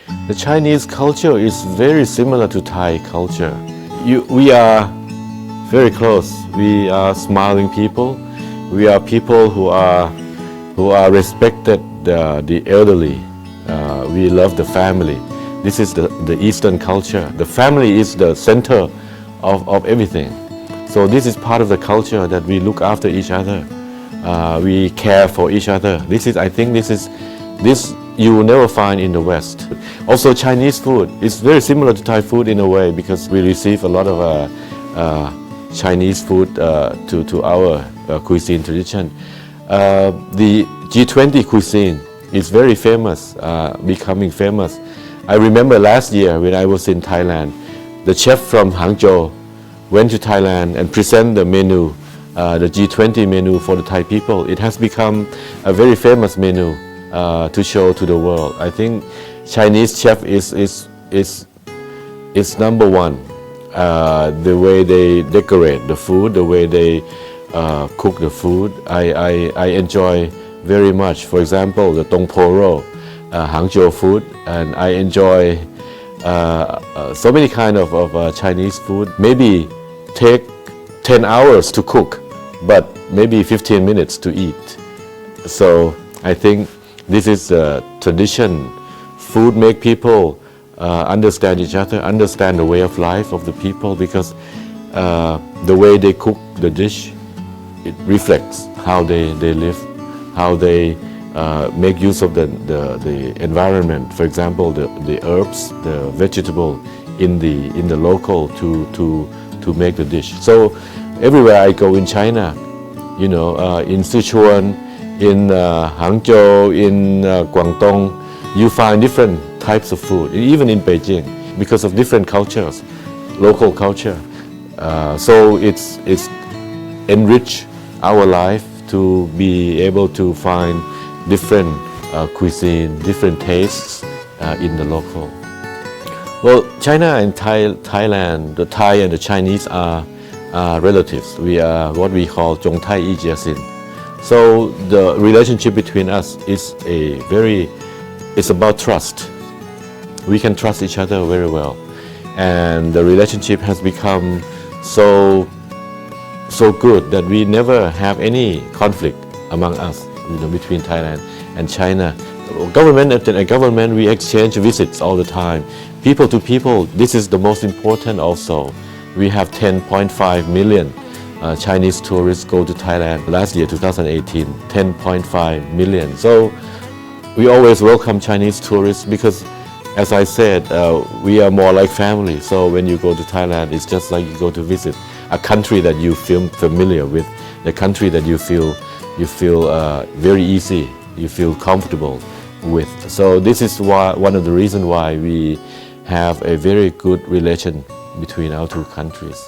The Chinese culture is very similar to Thai culture. We are very close. We are smiling people. We are people who are respected the elderly. We love the family. This is the Eastern culture. The family is the center of everything. So this is part of the culture that we look after each other. We care for each other. I think this you will never find in the West. Also, Chinese food is very similar to Thai food in a way because we receive a lot of Chinese food to our cuisine tradition. The G20 cuisine is very famous, becoming famous. I remember last year when I was in Thailand, the chef from Hangzhou went to Thailand and presented the menu, the G20 menu for the Thai people. It has become a very famous menu to show to the world. I think Chinese chef is number one. The way they decorate the food, the way they cook the food, I enjoy very much. For example, the Tong Po Ro, Hangzhou food, and I enjoy so many kind of Chinese food. Maybe take 10 hours to cook, but maybe 15 minutes to eat. So I think this is a tradition. Food make people understand each other, understand the way of life of the people, because the way they cook the dish, it reflects how they live, how they make use of the environment. For example, the herbs, the vegetable in the local to make the dish. So everywhere I go in China, in Sichuan, in Hangzhou, in Guangdong, you find different types of food, even in Beijing, because of different cultures, local culture. So it's enrich our life to be able to find different cuisine, different tastes in the local. Well, China and Thailand, the Thai and the Chinese are relatives. We are what we call Zhong Tai Yi Jia Xin. So the relationship between us is it's about trust. We can trust each other very well, and the relationship has become so good that we never have any conflict among us, between Thailand and China. Government after government, we exchange visits all the time. People to people, this is the most important also. We have 10.5 million Chinese tourists go to Thailand last year, 2018, 10.5 million. So we always welcome Chinese tourists because, as I said, we are more like family. So when you go to Thailand, it's just like you go to visit a country that you feel familiar with, the country that you feel very easy, you feel comfortable with. So this is one of the reasons why we have a very good relation between our two countries.